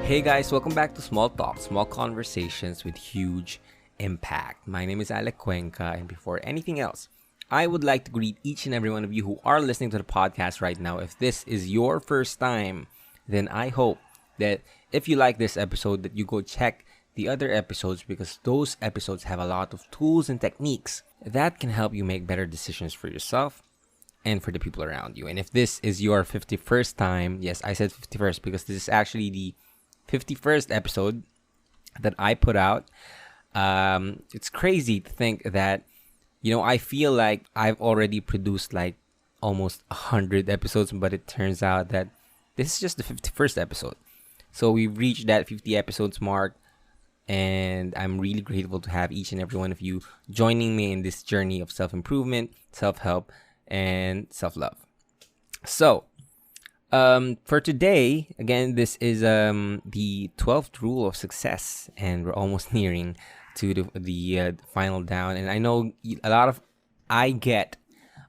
Hey guys, welcome back to Small Talk, small conversations with huge impact. My name is Alec Cuenca, and before anything else, I would like to greet each and every one of you who are listening to the podcast right now. If this is your first time, then I hope that if you like this episode, that you go check the other episodes because those episodes have a lot of tools and techniques that can help you make better decisions for yourself and for the people around you. And if this is your 51st time, yes, I said 51st because this is actually the 51st episode that I put out. It's crazy to think that, I feel like I've already produced like almost 100 episodes, but it turns out that this is just the 51st episode. So we've reached that 50 episodes mark, and I'm really grateful to have each and every one of you joining me in this journey of self-improvement, self-help, and self-love. So, for today, again, this is the 12th rule of success, and we're almost nearing to the final down. And I know I get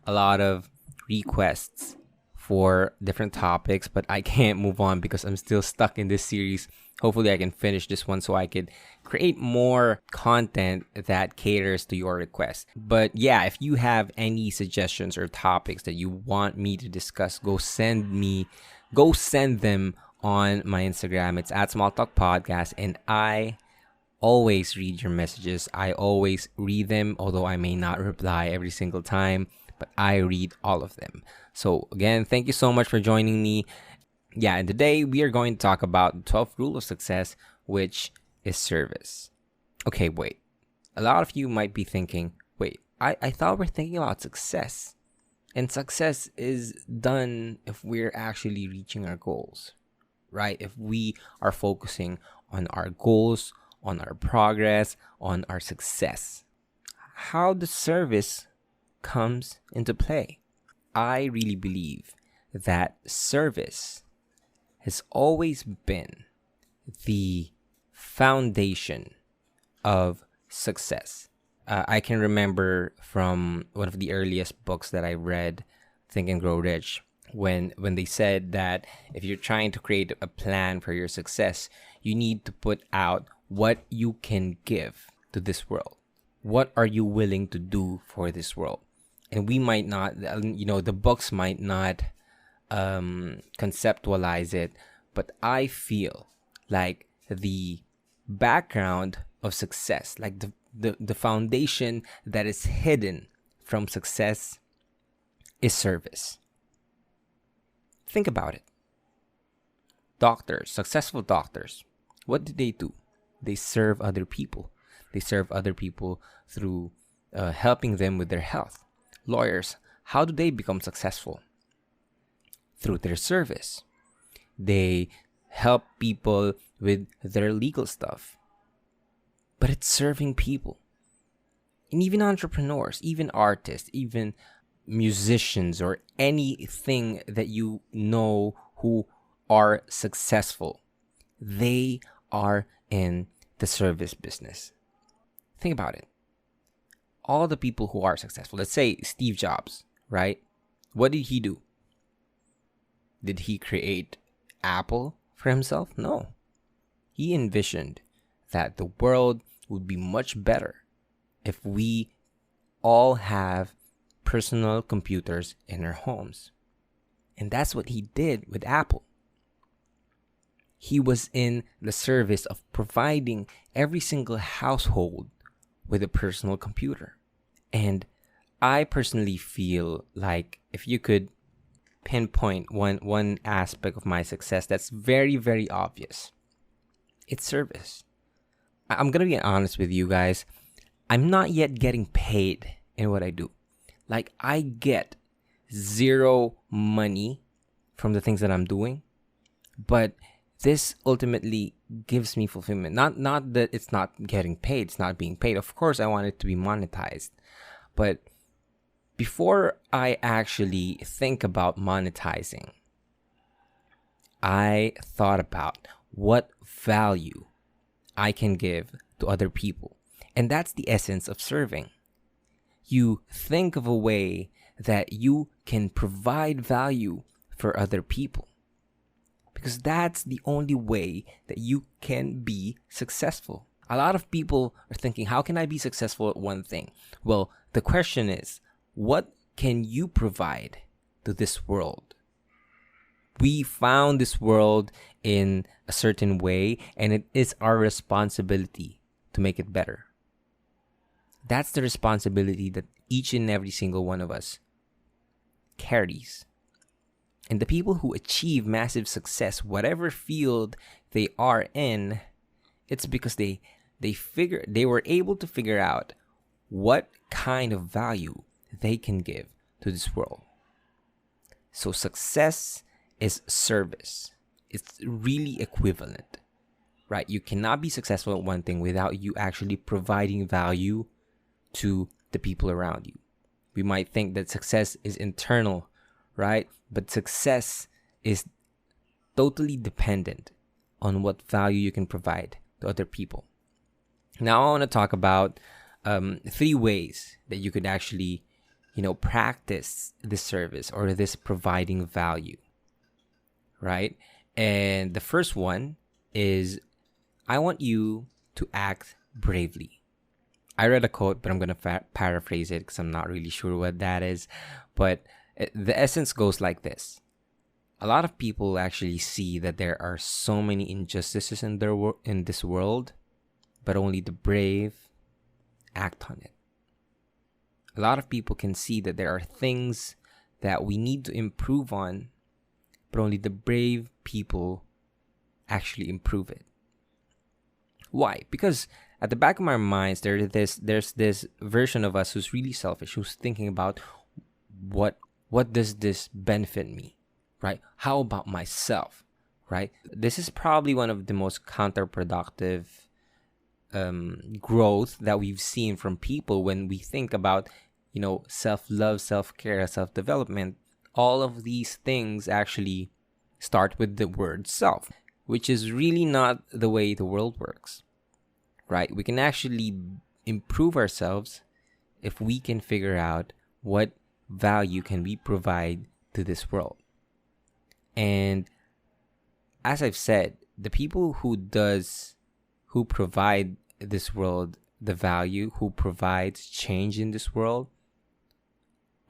a lot of requests for different topics, but I can't move on because I'm still stuck in this series. Hopefully I can finish this one so I could create more content that caters to your request. But yeah, if you have any suggestions or topics that you want me to discuss, go send them on my Instagram. It's at Small Talk Podcast, and I always read your messages. I always read them, although I may not reply every single time, but I read all of them. So again, thank you so much for joining me. Yeah, and today we are going to talk about the 12th rule of success, which is service. Okay, wait. A lot of you might be thinking, wait, I thought we're thinking about success. And success is done if we're actually reaching our goals, right? If we are focusing on our goals, on our progress, on our success. How the service comes into play. I really believe that service has always been the foundation of success. I can remember from one of the earliest books that I read, Think and Grow Rich, when they said that if you're trying to create a plan for your success, you need to put out what you can give to this world. What are you willing to do for this world? And we might not, the books might not conceptualize it, but I feel like the background of success, like the foundation that is hidden from success, is service. Think about it. Doctors, successful doctors, what do? They serve other people. They serve other people through helping them with their health. Lawyers, how do they become successful? Through their service. They help people with their legal stuff. But it's serving people. And even entrepreneurs, even artists, even musicians, or anything that you know who are successful, they are in the service business. Think about it. All the people who are successful, let's say Steve Jobs, right? What did he do? Did he create Apple for himself? No. He envisioned that the world would be much better if we all have personal computers in our homes. And that's what he did with Apple. He was in the service of providing every single household with a personal computer. And I personally feel like if you could pinpoint one aspect of my success that's very, very obvious, it's service. I'm going to be honest with you guys. I'm not yet getting paid in what I do. Like, I get zero money from the things that I'm doing, but this ultimately gives me fulfillment. Not that it's not getting paid, it's not being paid. Of course, I want it to be monetized. But before I actually think about monetizing, I thought about what value I can give to other people. And that's the essence of serving. You think of a way that you can provide value for other people. because that's the only way that you can be successful. A lot of people are thinking, how can I be successful at one thing? Well, the question is, what can you provide to this world? We found this world in a certain way, and it is our responsibility to make it better. That's the responsibility that each and every single one of us carries. And the people who achieve massive success, whatever field they are in, it's because they were able to figure out what kind of value they can give to this world. So success is service. It's really equivalent, right? You cannot be successful at one thing without you actually providing value to the people around you. We might think that success is internal, right? But success is totally dependent on what value you can provide to other people. Now, I want to talk about 3 ways that you could actually, practice this service or this providing value, right? And the first one is, I want you to act bravely. I read a quote, but I'm going to paraphrase it because I'm not really sure what that is. But the essence goes like this. A lot of people actually see that there are so many injustices in this world, but only the brave act on it. A lot of people can see that there are things that we need to improve on, but only the brave people actually improve it. Why? Because at the back of our minds, there's this version of us who's really selfish, who's thinking about what does this benefit me, right? How about myself, right? This is probably one of the most counterproductive growth that we've seen from people when we think about, self-love, self-care, self-development. All of these things actually start with the word self, which is really not the way the world works, right? We can actually improve ourselves if we can figure out what value can we provide to this world. And as I've said, the people who provide this world the value, who provides change in this world,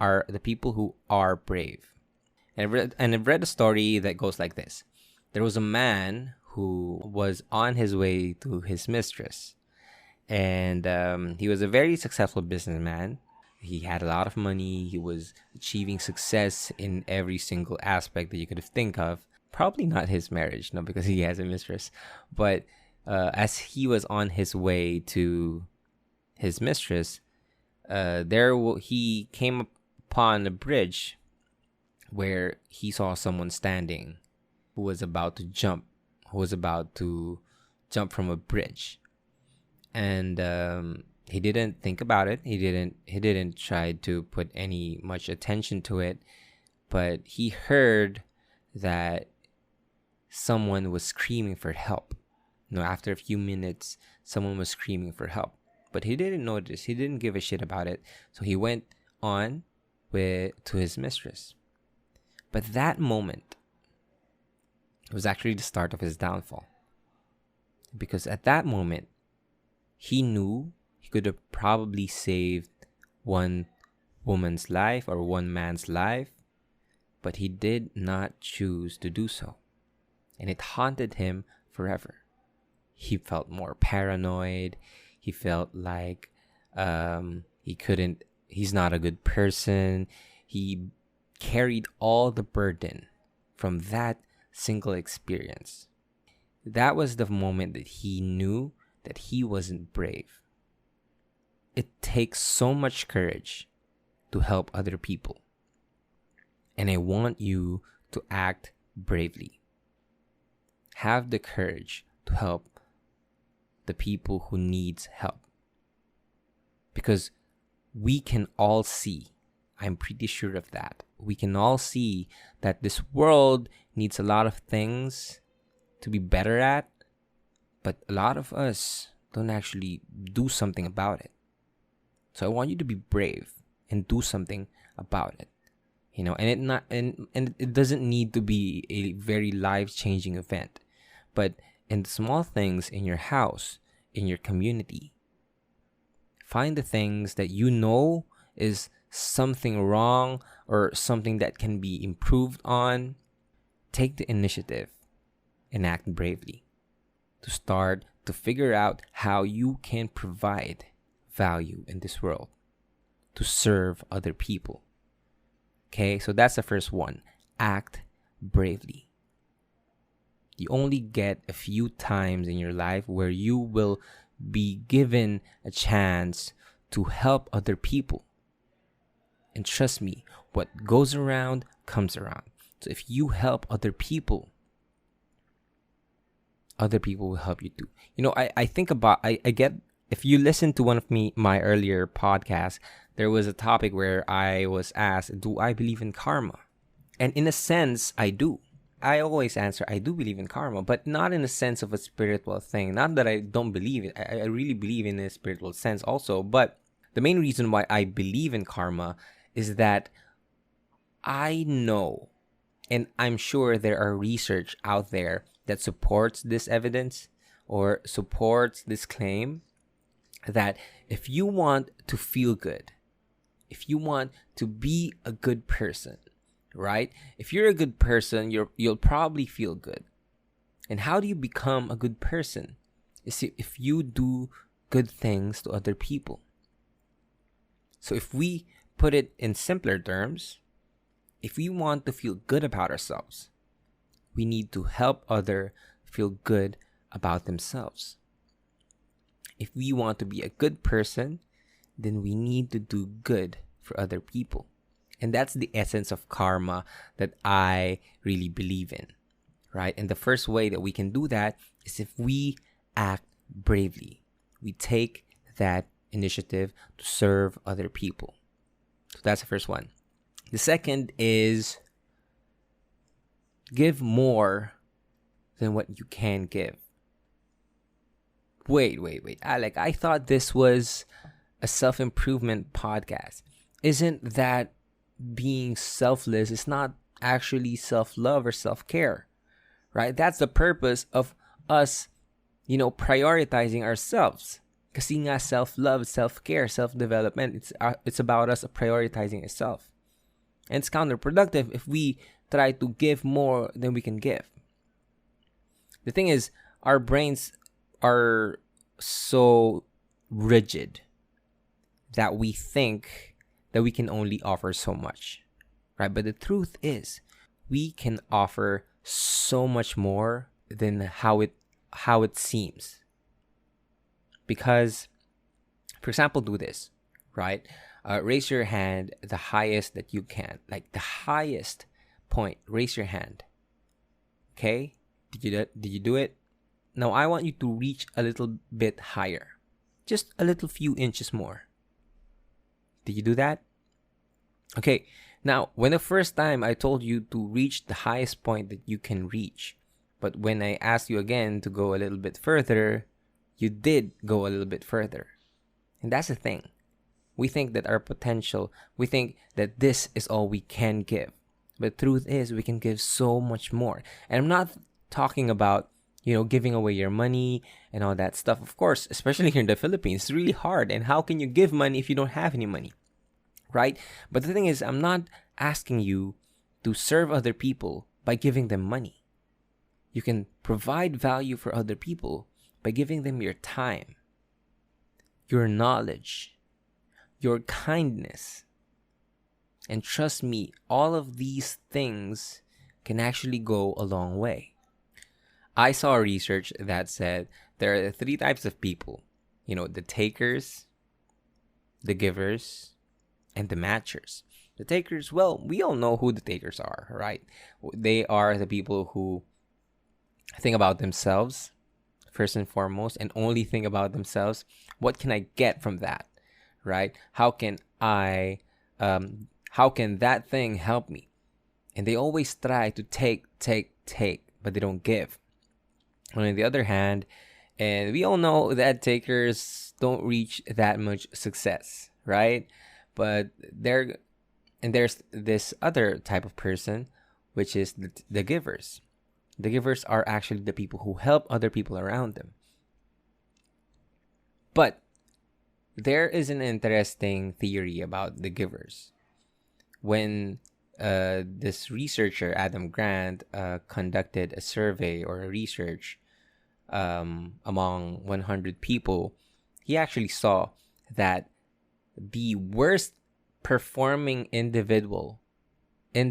are the people who are brave. And I've read a story that goes like this. There was a man who was on his way to his mistress. And he was a very successful businessman. He had a lot of money. He was achieving success in every single aspect that you could think of. Probably not his marriage, no, because he has a mistress. But as he was on his way to his mistress, he came upon a bridge where he saw someone standing who was about to jump from a bridge. And he didn't think about it. He didn't try to put any much attention to it, but he heard that someone was screaming for help. After a few minutes, someone was screaming for help, but he didn't notice. He didn't give a shit about it. So he went on to his mistress. But that moment was actually the start of his downfall, because at that moment, he knew he could have probably saved one woman's life or one man's life, but he did not choose to do so. And it haunted him forever. He felt more paranoid. He felt like he's not a good person. He carried all the burden from that single experience. That was the moment that he knew that he wasn't brave. It takes so much courage to help other people. And I want you to act bravely. Have the courage to help the people who needs help. Because we can all see, I'm pretty sure of that, we can all see that this world needs a lot of things to be better at, but a lot of us don't actually do something about it. So I want you to be brave and do something about it. And it doesn't need to be a very life-changing event, but in the small things in your house, in your community, find the things that is something wrong or something that can be improved on. Take the initiative and act bravely to start to figure out how you can provide value in this world to serve other people. Okay, so that's the first one. Act bravely. You only get a few times in your life where you will be given a chance to help other people. And trust me, what goes around comes around. So if you help other people will help you too. I think about, I get, if you listen to one of my earlier podcasts, there was a topic where I was asked, do I believe in karma? And in a sense, I do. I always answer, I do believe in karma, but not in a sense of a spiritual thing. Not that I don't believe it. I really believe in a spiritual sense also. But the main reason why I believe in karma is that I know, and I'm sure there are research out there that supports this evidence or supports this claim, that if you want to feel good, if you want to be a good person, right? If you're a good person, you'll probably feel good. And how do you become a good person? Is if you do good things to other people. So if we put it in simpler terms, if we want to feel good about ourselves, we need to help others feel good about themselves. If we want to be a good person, then we need to do good for other people. And that's the essence of karma that I really believe in, right? And the first way that we can do that is if we act bravely. We take that initiative to serve other people. So that's the first one. The second is give more than what you can give. Wait, Alec, I thought this was a self-improvement podcast. Isn't that being selfless? It's not actually self-love or self-care, right? That's the purpose of us, prioritizing ourselves. Kasi nga self-love, self-care, self-development, it's about us prioritizing ourselves. And it's counterproductive if we try to give more than we can give. The thing is, our brains are so rigid that we think that we can only offer so much, right? But the truth is, we can offer so much more than how it seems. Because, for example, do this, right? Raise your hand the highest that you can, like the highest point. Raise your hand. Okay? Did you do it? Now I want you to reach a little bit higher, just a little few inches more. Did you do that? Okay. Now, when the first time I told you to reach the highest point that you can reach, but when I asked you again to go a little bit further, you did go a little bit further. And that's the thing. We think that we think that this is all we can give. But the truth is, we can give so much more. And I'm not talking about, giving away your money and all that stuff. Of course, especially here in the Philippines, it's really hard. And how can you give money if you don't have any money? Right? But the thing is, I'm not asking you to serve other people by giving them money. You can provide value for other people by giving them your time, your knowledge, your kindness. And trust me, all of these things can actually go a long way. I saw research that said there are 3 types of people. The takers, the givers, and the matchers. The takers, well, we all know who the takers are, right? They are the people who think about themselves first and foremost and only think about themselves. What can I get from that, right? How can that thing help me? And they always try to take, but they don't give. On the other hand, and we all know that takers don't reach that much success, right? But they're And there's this other type of person, which is the givers. The givers are actually the people who help other people around them. But there is an interesting theory about the givers. When this researcher, Adam Grant, conducted a survey or a research among 100 people, he actually saw that the worst performing individuals in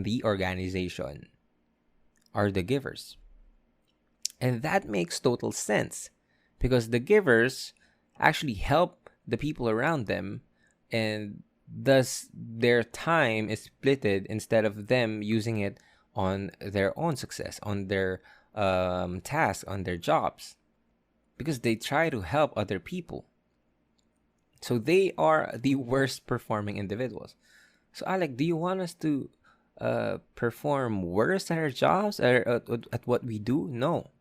the organization are the givers. And that makes total sense, because the givers actually help the people around them, and thus their time is splitted instead of them using it on their own success, on their tasks, on their jobs, because they try to help other people. So they are the worst performing individuals. So Alec, do you want us to perform worse at our jobs or at what we do? No.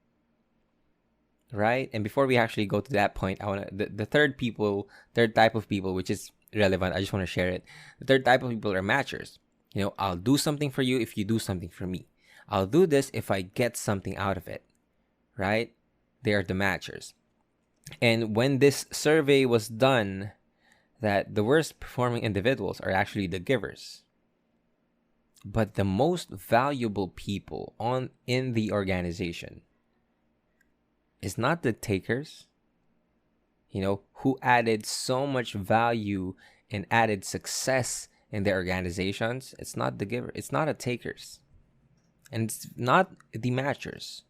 Right? And before we actually go to that point, I want to the third type of people, which is relevant. I just want to share it. The third type of people are matchers. I'll do something for you if you do something for me. I'll do this if I get something out of it. Right? They are the matchers. And when this survey was done, that the worst performing individuals are actually the givers. But the most valuable people in the organization is not the takers, who added so much value and added success in their organizations. It's not the giver. It's not the takers. And it's not the matchers,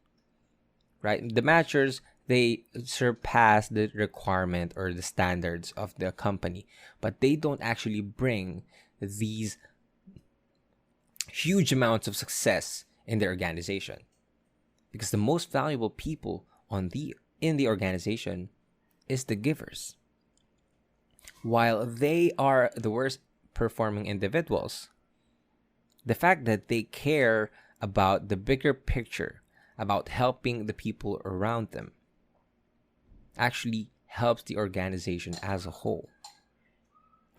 right? The matchers, they surpass the requirement or the standards of the company, but they don't actually bring these huge amounts of success in their organization, because the most valuable people in the organization is the givers. While they are the worst performing individuals, the fact that they care about the bigger picture, about helping the people around them, actually helps the organization as a whole.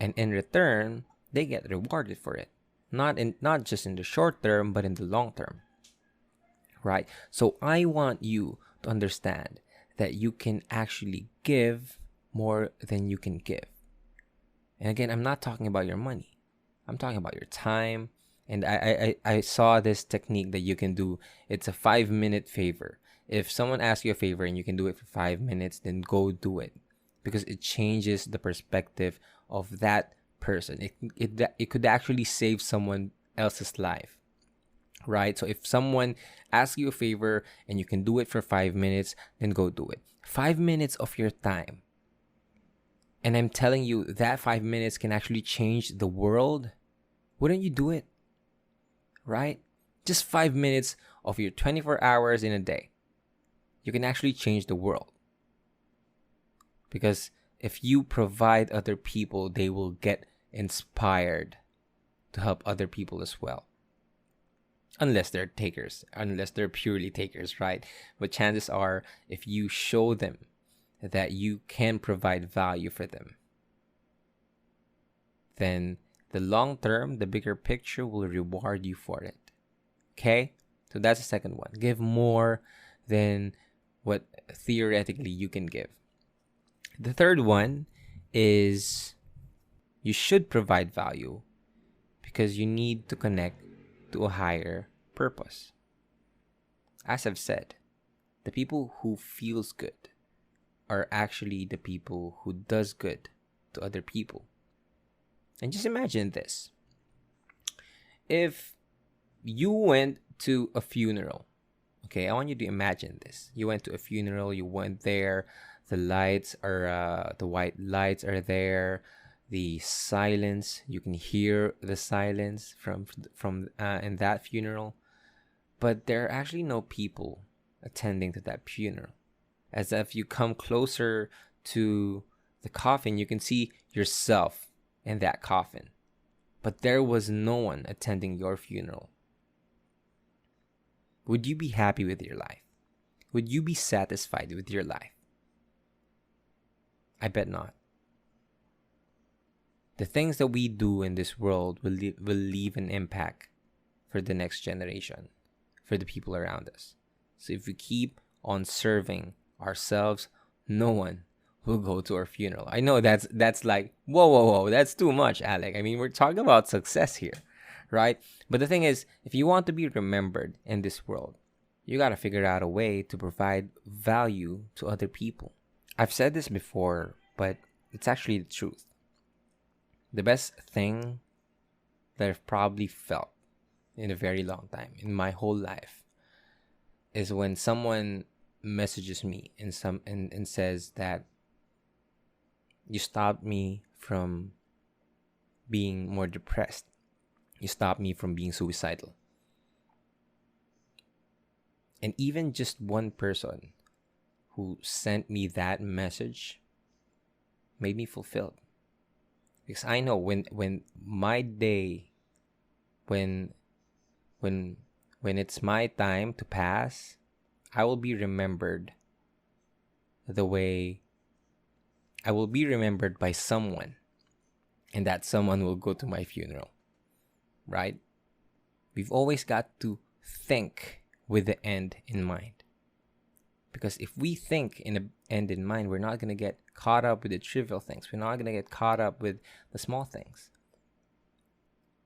And in return, they get rewarded for it. Not just in the short term, but in the long term. Right? So I want you to understand that you can actually give more than you can give. And again, I'm not talking about your money. I'm talking about your time. And I saw this technique that you can do. It's a 5-minute favor. If someone asks you a favor and you can do it for 5 minutes, then go do it, because it changes the perspective of that person. It could actually save someone else's life, right? So if someone asks you a favor and you can do it for 5 minutes, then go do it. 5 minutes of your time. And I'm telling you, that 5 minutes can actually change the world. Wouldn't you do it? Right? Just 5 minutes of your 24 hours in a day. You can actually change the world. Because if you provide other people, they will get inspired to help other people as well. Unless they're takers, unless they're purely takers, right? But chances are, if you show them that you can provide value for them, then the long term, the bigger picture will reward you for it. Okay? So that's the second one. Give more than what theoretically you can give. The third one is you should provide value because you need to connect to a higher purpose. As I've said, the people who feels good are actually the people who does good to other people. And just imagine this. If you went to a funeral, okay, I want you to imagine this. You went to a funeral, you went there, the white lights are there, the silence, you can hear the silence from in that funeral, but there are actually no people attending to that funeral. As if you come closer to the coffin, you can see yourself in that coffin, but there was no one attending your funeral. Would you be happy with your life? Would you be satisfied with your life? I bet not. The things that we do in this world will leave an impact for the next generation, for the people around us. So if we keep on serving ourselves, no one will go to our funeral. I know that's like, whoa, that's too much, Alec. I mean, we're talking about success here, right? But the thing is, if you want to be remembered in this world, you got to figure out a way to provide value to other people. I've said this before, but it's actually the truth. The best thing that I've probably felt in a very long time, in my whole life, is when someone messages me and says that you stopped me from being more depressed. You stopped me from being suicidal. And even just one person who sent me that message made me fulfilled. Because I know when my day, when it's my time to pass, I will be remembered the way I will be remembered by someone, and that someone will go to my funeral, right? We've always got to think with the end in mind. Because if we think in the end in mind, we're not going to get caught up with the trivial things. We're not going to get caught up with the small things.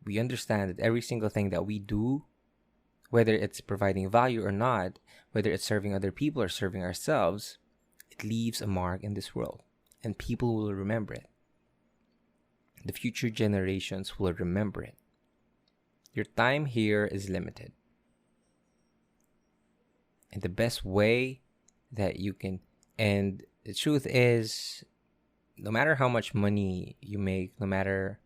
We understand that every single thing that we do, whether it's providing value or not, whether it's serving other people or serving ourselves, it leaves a mark in this world. And people will remember it. The future generations will remember it. Your time here is limited. And the best way that you can, and the truth is, no matter how much money you make, no matter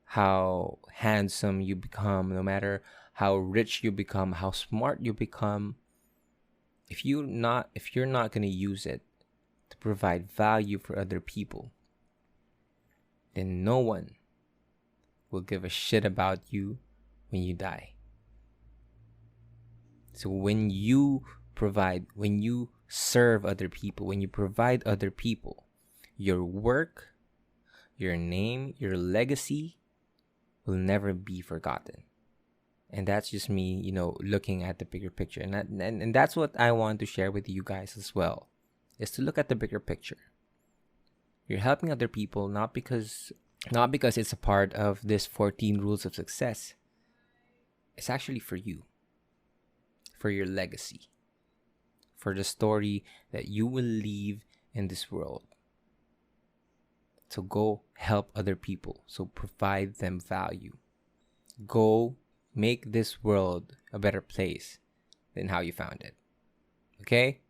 how handsome you become, no matter how rich you become, how smart you become, if you're not going to use it to provide value for other people, then no one will give a shit about you when you die. So when you serve other people, when you provide other people, your work, your name, your legacy will never be forgotten. And that's just me, looking at the bigger picture. And that's what I want to share with you guys as well, is to look at the bigger picture. You're helping other people not because it's a part of this 14 rules of success. It's actually for you, for your legacy, for the story that you will leave in this world. So go help other people. So provide them value. Go make this world a better place than how you found it. Okay?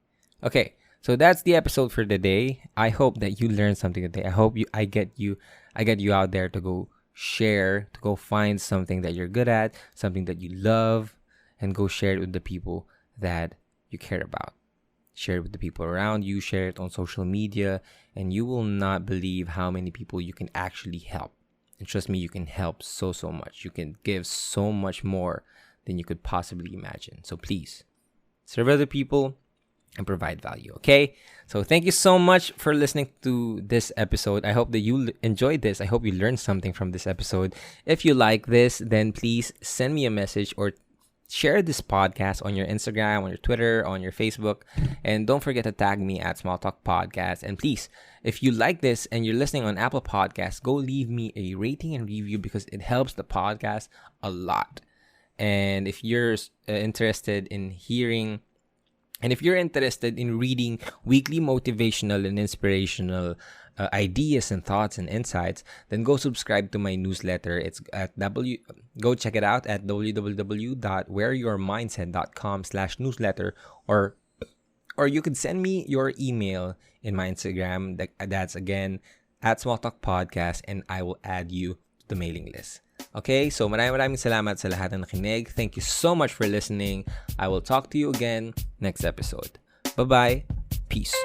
Okay. So that's the episode for today. I hope that you learned something today. I hope I get you out there to go share, to go find something that you're good at, something that you love, and go share it with the people that you care about. Share it with the people around you, share it on social media, and you will not believe how many people you can actually help. And trust me, you can help so much. You can give so much more than you could possibly imagine. So please, serve other people and provide value, okay? So thank you so much for listening to this episode. I hope that you enjoyed this. I hope you learned something from this episode. If you like this, then please send me a message or share this podcast on your Instagram, on your Twitter, on your Facebook. And don't forget to tag me at Small Talk Podcast. And please, if you like this and you're listening on Apple Podcasts, go leave me a rating and review because it helps the podcast a lot. And if you're interested in hearing, and if you're interested in reading weekly motivational and inspirational ideas and thoughts and insights, then go subscribe to my newsletter. It's at go check it out at www.whereyourmindset.com/newsletter, or you can send me your email in my Instagram. That's again at Small Talk Podcast, and I will add you to the mailing list. Okay, so maraming salamat sa lahat ng nakinig. Thank you so much for listening. I will talk to you again next episode. Bye-bye. Peace.